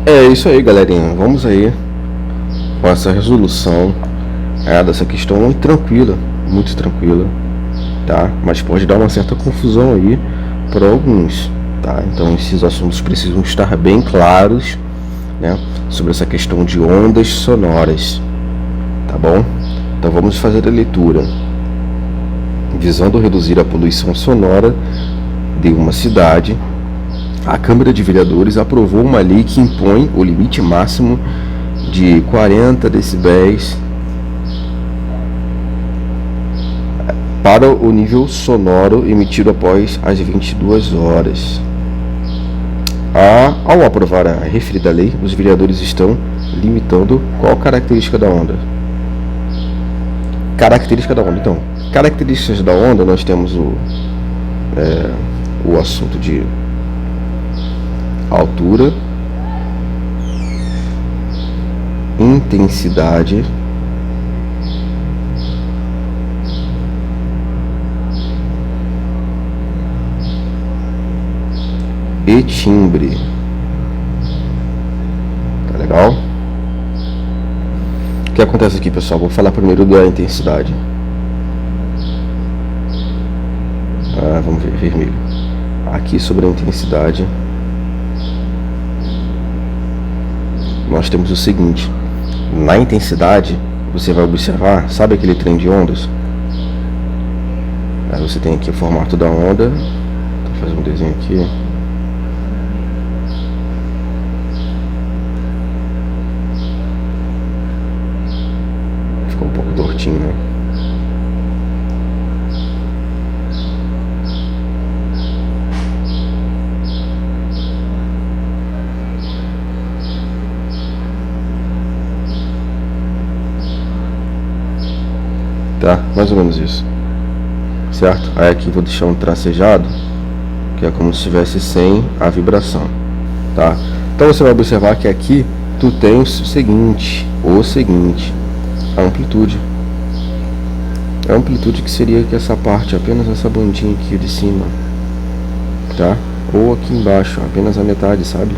É isso aí, galerinha. Vamos aí com essa resolução dessa questão muito tranquila, tá? Mas pode dar uma certa confusão aí para alguns, tá? Então esses assuntos precisam estar bem claros, né? Sobre essa questão de ondas sonoras, tá bom? Então vamos fazer a leitura. Visando reduzir a poluição sonora de uma cidade, a Câmara de Vereadores aprovou uma lei que impõe o limite máximo de 40 decibéis para o nível sonoro emitido após as 22 horas. Ao aprovar a referida lei, os vereadores estão limitando qual característica da onda? Característica da onda. Então, características da onda, nós temos o assunto de altura, intensidade, e timbre. Tá legal? O que acontece aqui, pessoal? Vou falar primeiro da intensidade. Vamos ver, vermelho. Aqui sobre a intensidade, nós temos o seguinte. Na intensidade, você vai observar, sabe aquele trem de ondas? Aí você tem aqui o formato da onda. Vou fazer um desenho aqui. Ficou um pouco tortinho, né? Tá, mais ou menos isso, certo? Aí aqui vou deixar um tracejado, que é como se estivesse sem a vibração, tá? Então você vai observar que aqui tu tens o seguinte, a amplitude. A amplitude que seria aqui essa parte, apenas essa bandinha aqui de cima, tá? Ou aqui embaixo, apenas a metade, sabe?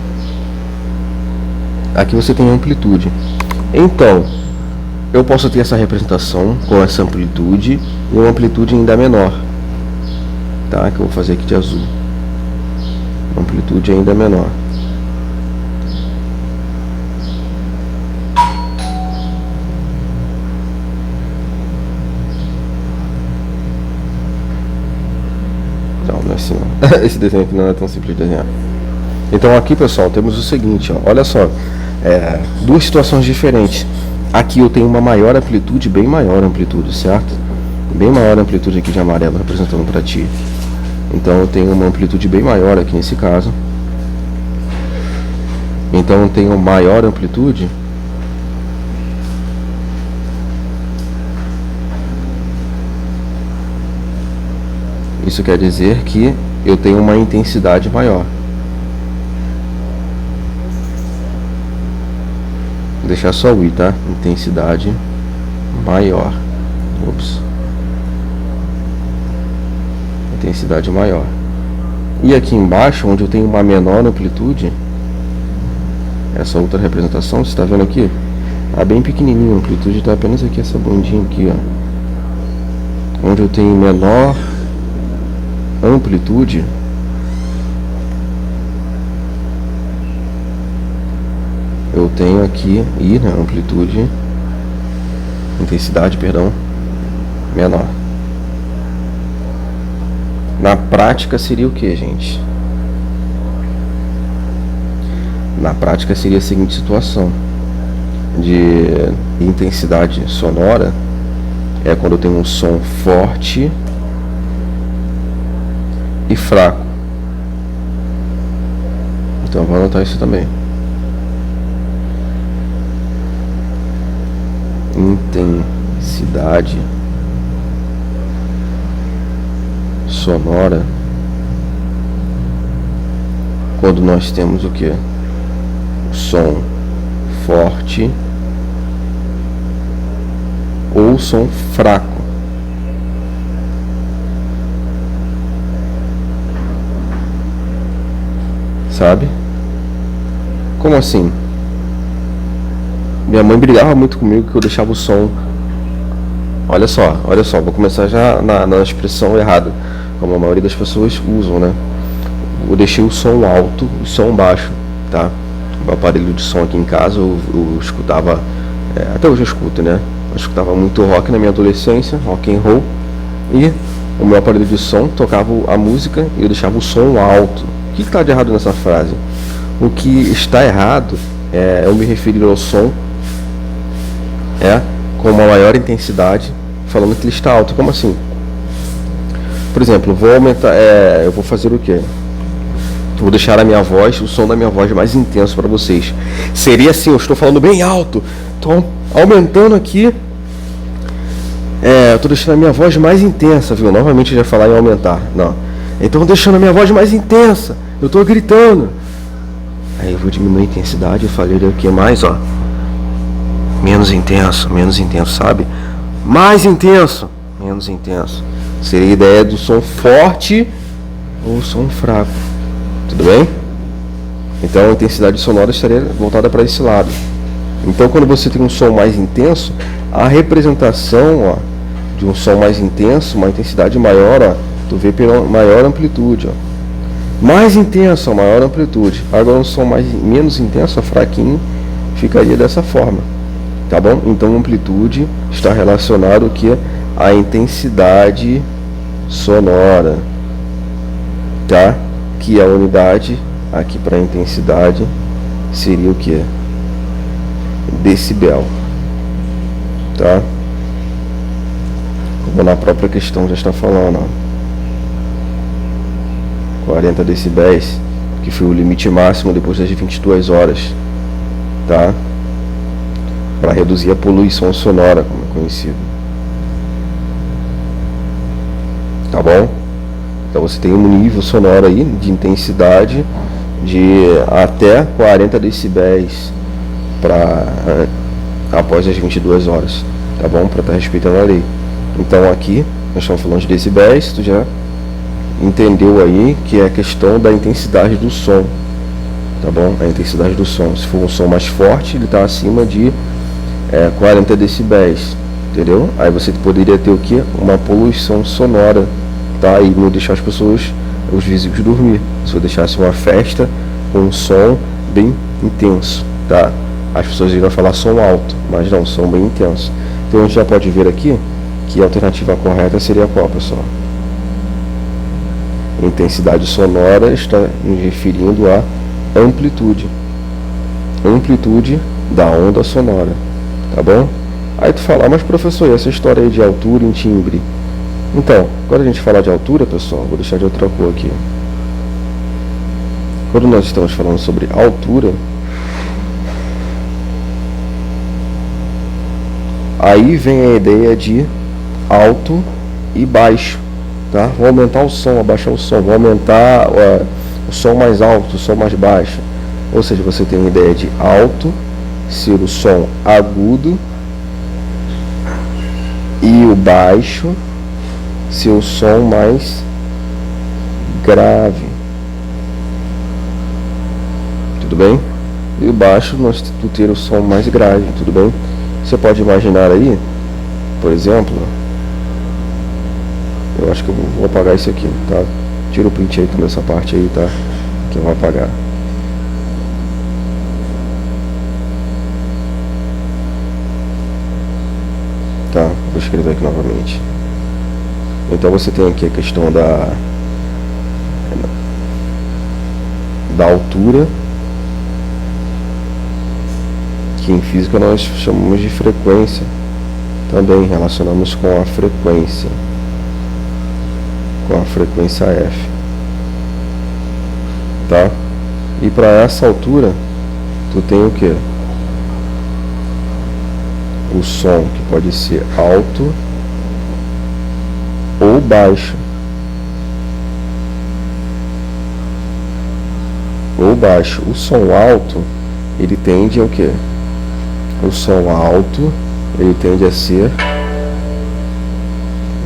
Aqui você tem a amplitude. Então, eu posso ter essa representação com essa amplitude e uma amplitude ainda menor, tá? Que eu vou fazer aqui de azul. Amplitude ainda menor. Não é assim não. Esse desenho aqui não é tão simples de desenhar. Então aqui, pessoal, temos o seguinte, ó. Olha só, duas situações diferentes. Aqui eu tenho uma maior amplitude, bem maior amplitude, certo? Bem maior amplitude aqui de amarelo representando para ti. Então eu tenho uma amplitude bem maior aqui nesse caso. Então eu tenho maior amplitude. Isso quer dizer que eu tenho uma intensidade maior. Vou deixar só o I, tá? Intensidade maior. Ops. Intensidade maior. E aqui embaixo, onde eu tenho uma menor amplitude, essa outra representação, você está vendo aqui? Tá bem pequenininho, a amplitude está apenas aqui, essa bandinha aqui, ó. Onde eu tenho menor amplitude, eu tenho aqui I, né, amplitude, intensidade, perdão, menor. Na prática seria o que, gente? Na prática seria a seguinte situação de intensidade sonora, é quando eu tenho um som forte e fraco. Então vou anotar isso também. Intensidade sonora quando nós temos o que? Som forte ou som fraco. Sabe? Como assim? Minha mãe brigava muito comigo que eu deixava o som. Olha só, vou começar já na expressão errada, como a maioria das pessoas usam, né? Eu deixei o som alto e o som baixo, tá? O aparelho de som aqui em casa eu escutava, até hoje eu escuto, né? Eu escutava muito rock na minha adolescência, rock and roll, e o meu aparelho de som tocava a música e eu deixava o som alto. O que está de errado nessa frase? O que está errado é eu me referir ao som com uma maior intensidade, falando que ele está alto. Como assim? Por exemplo, vou aumentar, eu vou fazer o quê? Vou deixar a minha voz, o som da minha voz mais intenso para vocês. Seria assim, eu estou falando bem alto, estou aumentando aqui, estou deixando a minha voz mais intensa, viu? Novamente eu já falar em aumentar, não. Então deixando a minha voz mais intensa, eu estou gritando. Aí eu vou diminuir a intensidade, eu falei o que mais, ó. Menos intenso, sabe? Mais intenso, menos intenso. Seria a ideia do som forte ou som fraco. Tudo bem? Então a intensidade sonora estaria voltada para esse lado. Então quando você tem um som mais intenso, a representação de um som mais intenso, uma intensidade maior, tu vê pela maior amplitude. Mais intenso, maior amplitude. Agora um som menos intenso, fraquinho, ficaria dessa forma. Tá bom? Então amplitude está relacionado que a intensidade sonora, tá? Que a unidade aqui para intensidade seria o que? Decibel, tá? Como na própria questão já está falando, 40 decibéis, que foi o limite máximo depois das 22 horas, tá? Para reduzir a poluição sonora, como é conhecido. Tá bom? Então você tem um nível sonoro aí de intensidade de até 40 decibéis após as 22 horas, tá bom? Para estar respeitando a lei. Então aqui nós estamos falando de decibéis, tu já entendeu aí que é a questão da intensidade do som, tá bom? A intensidade do som. Se for um som mais forte, ele está acima de 40 decibéis, entendeu? Aí você poderia ter o que? Uma poluição sonora, tá? E não deixar as pessoas, os vizinhos dormir. Se eu deixasse uma festa com um som bem intenso, tá? As pessoas iriam falar som alto, mas não, som bem intenso. Então a gente já pode ver aqui que a alternativa correta seria qual, pessoal? Intensidade sonora está nos referindo à amplitude da onda sonora, tá bom? Aí tu fala, mas professor, e essa história aí de altura em timbre? Então, quando a gente falar de altura, pessoal, vou deixar de outra cor aqui. Quando nós estamos falando sobre altura, aí vem a ideia de alto e baixo, tá? Vou aumentar o som, abaixar o som, vou aumentar o som mais alto, o som mais baixo. Ou seja, você tem a ideia de alto ser o som agudo e o baixo ser o som mais grave. Tudo bem? E o baixo nós ter o som mais grave, tudo bem? Você pode imaginar aí, por exemplo, eu acho que eu vou apagar isso aqui, tá? Tira o print aí nessa parte aí, tá? Que eu vou apagar. Tá, vou escrever aqui novamente. Então você tem aqui a questão da altura, que em física nós chamamos de frequência. Também relacionamos com a frequência F, tá? E para essa altura tu tem o que? O som que pode ser alto ou baixo. O som alto, ele tende ao que? O som alto, ele tende a ser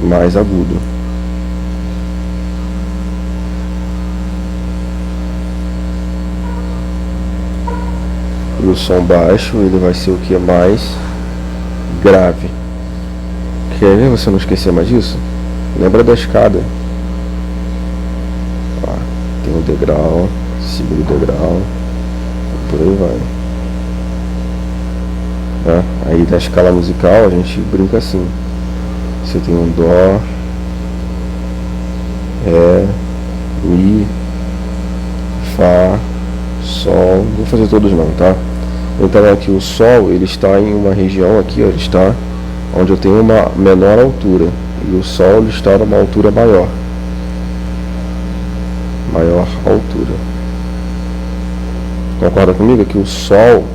mais agudo. E o som baixo, ele vai ser o que? Mais grave. Quer ver você não esquecer mais disso? Lembra da escada. Ó, tem um degrau, segundo degrau, por aí vai. Aí da escala musical a gente brinca assim. Você tem um Dó, Ré, Mi, Fá, Sol. Não vou fazer todos não, tá? Então aqui o Sol, ele está em uma região aqui, ó, ele está onde eu tenho uma menor altura. E o Sol, ele está numa altura maior. Maior altura. Concorda comigo que o Sol,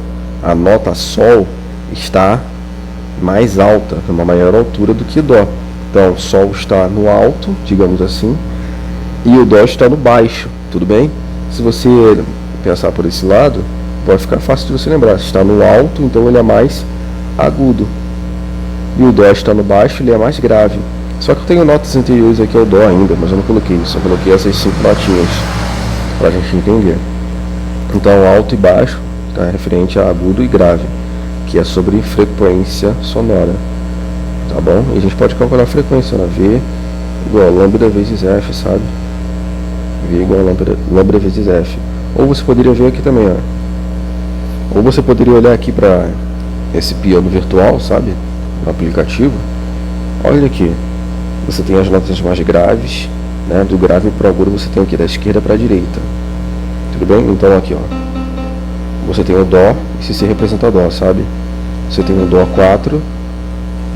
a nota Sol, está mais alta, com uma maior altura do que Dó. Então o Sol está no alto, digamos assim, e o Dó está no baixo, tudo bem? Se você pensar por esse lado, pode ficar fácil de você lembrar. Se está no alto, então ele é mais agudo, e o Dó está no baixo, ele é mais grave. Só que eu tenho notas anteriores aqui ao Dó ainda, mas eu não coloquei isso, eu coloquei essas 5 notinhas para a gente entender. Então alto e baixo está referente a agudo e grave, que é sobre frequência sonora, tá bom? E a gente pode calcular a frequência, né? V igual a lambda vezes F, sabe? V igual a lambda vezes F. Ou você poderia ver aqui também, ó. Ou você poderia olhar aqui para esse piano virtual, sabe? No aplicativo. Olha aqui. Você tem as notas mais graves, né? Do grave para o agudo você tem aqui da esquerda para a direita. Tudo bem? Então aqui, ó. Você tem o Dó, e se representa o Dó, sabe? Você tem o Dó 4,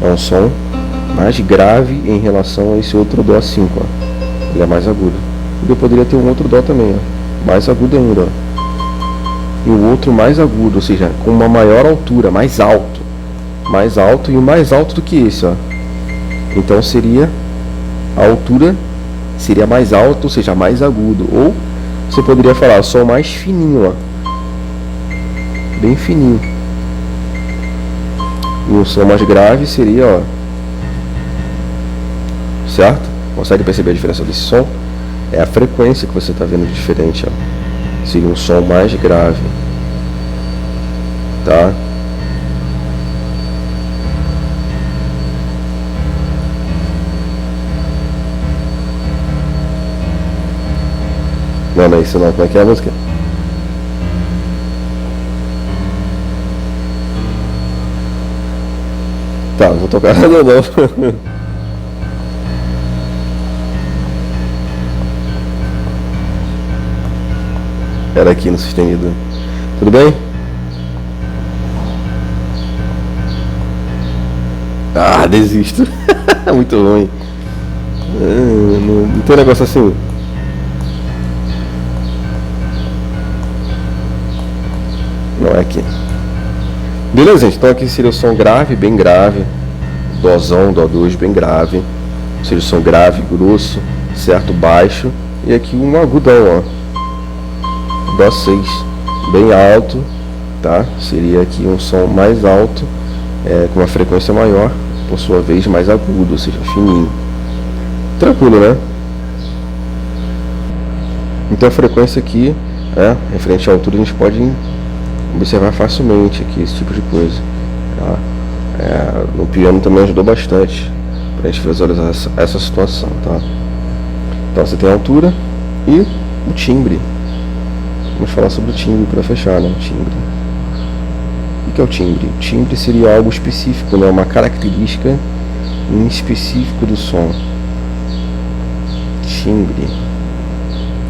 é um som mais grave em relação a esse outro Dó 5, ó. Ele é mais agudo. E eu poderia ter um outro Dó também, ó, mais agudo ainda, ó. E o outro mais agudo, ou seja, com uma maior altura, mais alto. Mais alto e o mais alto do que esse, ó. Então seria a altura seria mais alta, ou seja, mais agudo. Ou você poderia falar, som mais fininho, ó. Bem fininho. E o som mais grave seria, ó. Certo? Consegue perceber a diferença desse som? É a frequência que você está vendo diferente, ó. Seria um som mais grave. Tá? Não é isso não. Como é que é a música? Tá, não vou tocar nada não. Era aqui no sustenido. Tudo bem? Ah, desisto. Muito ruim. Não tem negócio assim. Não é aqui. Beleza, gente. Então aqui seria o som grave, bem grave. Dózão, Dó 2, bem grave. Seria o som grave, grosso, certo, baixo. E aqui um agudão, ó. Dó 6, bem alto, tá? Seria aqui um som mais alto, com uma frequência maior, por sua vez mais agudo, ou seja, fininho. Tranquilo, né? Então a frequência aqui, referente à altura, a gente pode observar facilmente aqui esse tipo de coisa, tá? No piano também ajudou bastante para a gente visualizar essa situação, tá? Então você tem a altura e o timbre. Vamos falar sobre o timbre para fechar, né? O timbre. O que é o timbre? O timbre seria algo específico, né? Uma característica em específico do som. Timbre.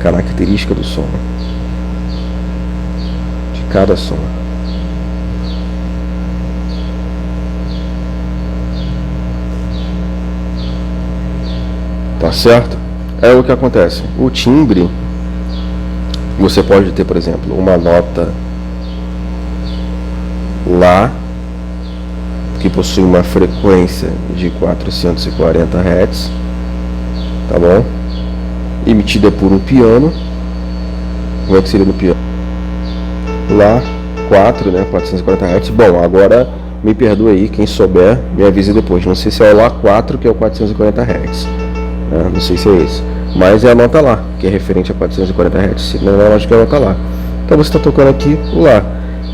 Característica do som. De cada som. Tá certo? É o que acontece. O timbre, você pode ter, por exemplo, uma nota Lá, que possui uma frequência de 440 Hz, tá bom? Emitida por um piano. Como é que seria no piano? Lá 4, né? 440 Hz. Bom, agora me perdoe aí, quem souber, me avise depois. Não sei se é o Lá 4 que é o 440 Hz. Não sei se é esse. Mas é a nota Lá, que é referente a 440 Hz. Se não é, acho que é a nota Lá. Então você está tocando aqui o Lá.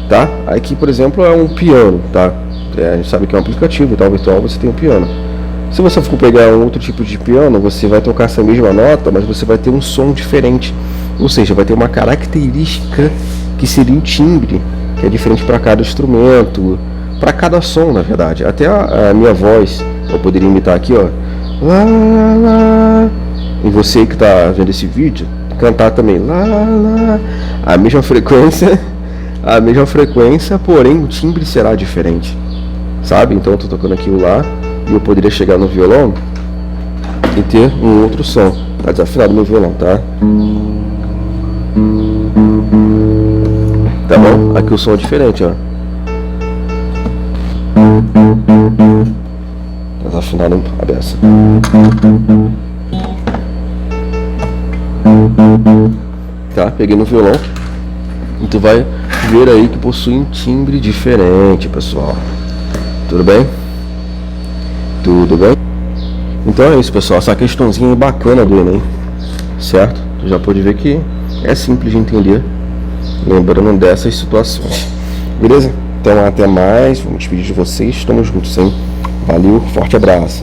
tá? Aqui, por exemplo, é um piano, tá? A gente sabe que é um aplicativo e tal, virtual, você tem um piano. Se você for pegar um outro tipo de piano, você vai tocar essa mesma nota, mas você vai ter um som diferente. Ou seja, vai ter uma característica que seria o timbre, que é diferente para cada instrumento, para cada som, na verdade. Até a minha voz, eu poderia imitar aqui, ó. Lá, lá. E você que está vendo esse vídeo, cantar também lá, lá. A mesma frequência, porém o timbre será diferente. Sabe? Então eu tô tocando aqui o lá e eu poderia chegar no violão e ter um outro som. Tá desafinado meu violão, tá? Tá bom? Aqui o som é diferente, ó. Tá desafinado a beça. Tá? Peguei no violão. E tu vai ver aí que possui um timbre diferente, pessoal. Tudo bem? Tudo bem? Então é isso, pessoal. Essa questãozinha bacana do Enem, certo? Tu já pode ver que é simples de entender, lembrando dessas situações. Beleza? Então até mais. Vamos despedir de vocês. Estamos juntos, hein? Valeu, forte abraço.